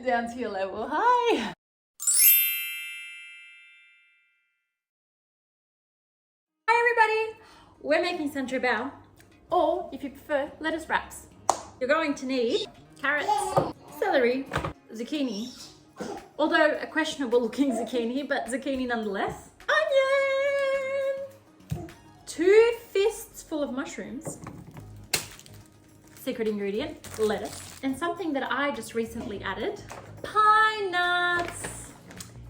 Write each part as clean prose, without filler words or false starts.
it down to your level. Hi! Hi everybody! We're making Choy Bau, or if you prefer, lettuce wraps. You're going to need carrots, celery, zucchini, although a questionable looking zucchini, but zucchini nonetheless. Onion! 2 fists full of mushrooms. Secret ingredient, lettuce. And something that I just recently added, pine nuts.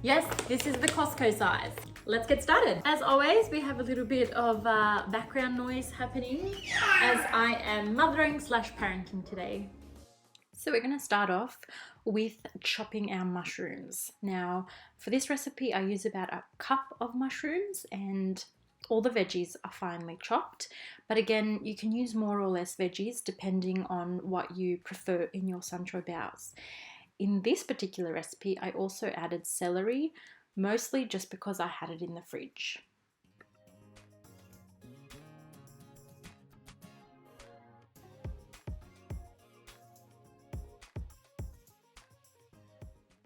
Yes, this is the Costco size. Let's get started. As always, we have a little bit of background noise happening as I am mothering/parenting today. So we're going to start off with chopping our mushrooms. Now, for this recipe, I use about a cup of mushrooms and all the veggies are finely chopped. But again, you can use more or less veggies depending on what you prefer in your Choy Baus. In this particular recipe, I also added celery, mostly just because I had it in the fridge.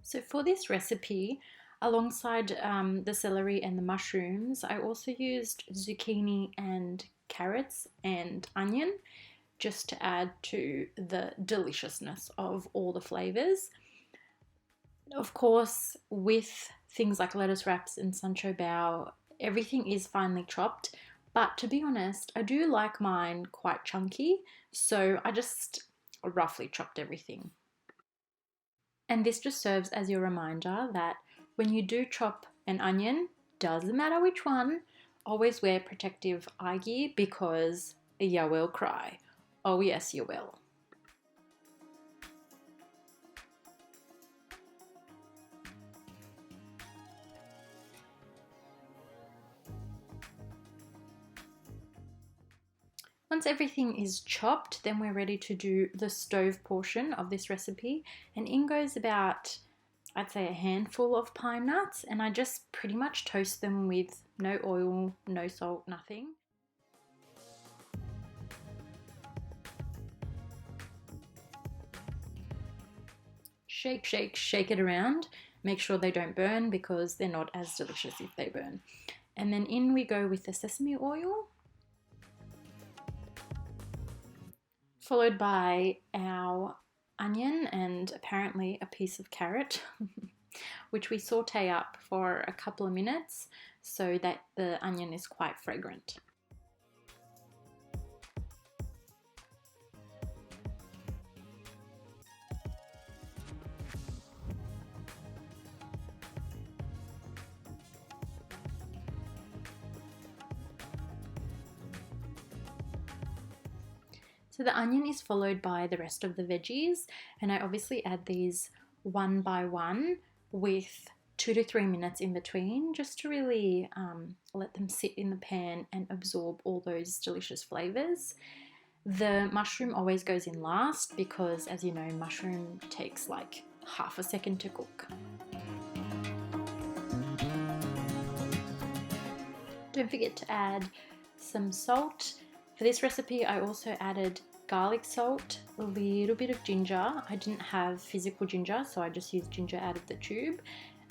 So for this recipe, alongside the celery and the mushrooms, I also used zucchini and carrots and onion just to add to the deliciousness of all the flavors. Of course, with things like lettuce wraps and Choy Bau, everything is finely chopped, but to be honest, I do like mine quite chunky, so I just roughly chopped everything. And this just serves as your reminder that when you do chop an onion, doesn't matter which one, always wear protective eye gear because you will cry. Oh yes, you will. Once everything is chopped, then we're ready to do the stove portion of this recipe. And in goes about, I'd say, a handful of pine nuts, and I just pretty much toast them with no oil, no salt, nothing. Shake, shake, shake it around. Make sure they don't burn because they're not as delicious if they burn. And then in we go with the sesame oil, followed by our onion and apparently a piece of carrot, which we saute up for a couple of minutes so that the onion is quite fragrant. So the onion is followed by the rest of the veggies, and I obviously add these one by one with 2 to 3 minutes in between just to really let them sit in the pan and absorb all those delicious flavors. The mushroom always goes in last because, as you know, mushroom takes like half a second to cook. Don't forget to add some salt. For this recipe, I also added garlic salt, a little bit of ginger. I didn't have physical ginger, so I just used ginger out of the tube.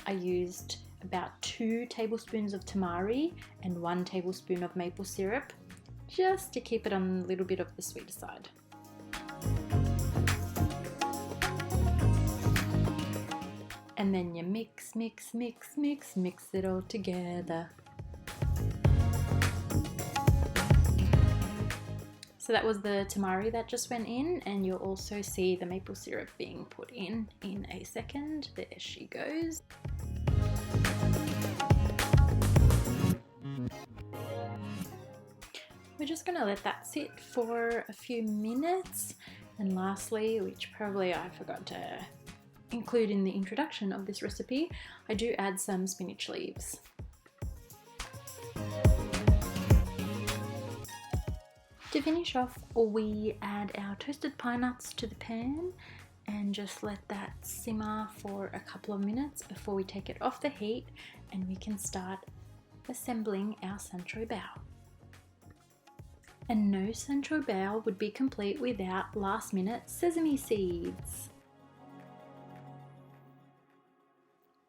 I used about 2 tablespoons of tamari and 1 tablespoon of maple syrup, just to keep it on a little bit of the sweeter side. And then you mix, mix, mix, mix, mix it all together. So that was the tamari that just went in, and you'll also see the maple syrup being put in a second. There she goes. We're just going to let that sit for a few minutes. And lastly, which probably I forgot to include in the introduction of this recipe, I do add some spinach leaves. To finish off, we add our toasted pine nuts to the pan and just let that simmer for a couple of minutes before we take it off the heat and we can start assembling our Choy Bau. And no Choy Bau would be complete without last minute sesame seeds.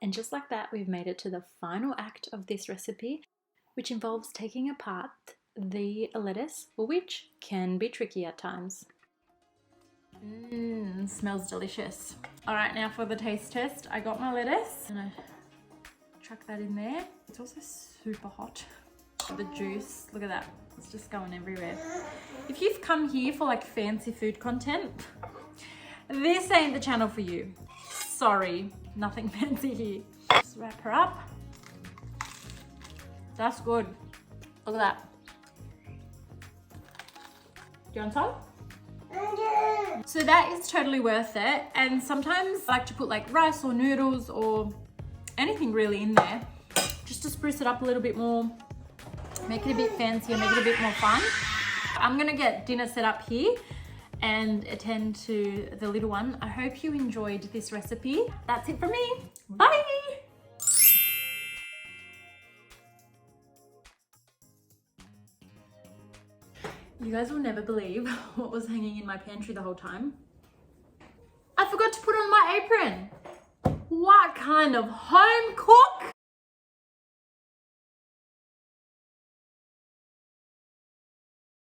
And just like that, we've made it to the final act of this recipe, which involves taking apart the lettuce, which can be tricky at times. Smells delicious. All right, now for the taste test. I got my lettuce and I chuck that in there. It's also super hot. The juice, look at that. It's just going everywhere. If you've come here for like fancy food content, this ain't the channel for you. Sorry, nothing fancy here. Just wrap her up. That's good. Look at that. Do you want some? So that is totally worth it. And sometimes I like to put like rice or noodles or anything really in there, just to spruce it up a little bit more, make it a bit fancier, make it a bit more fun. I'm gonna get dinner set up here and attend to the little one. I hope you enjoyed this recipe. That's it from me. Bye! You guys will never believe what was hanging in my pantry the whole time. I forgot to put on my apron. What kind of home cook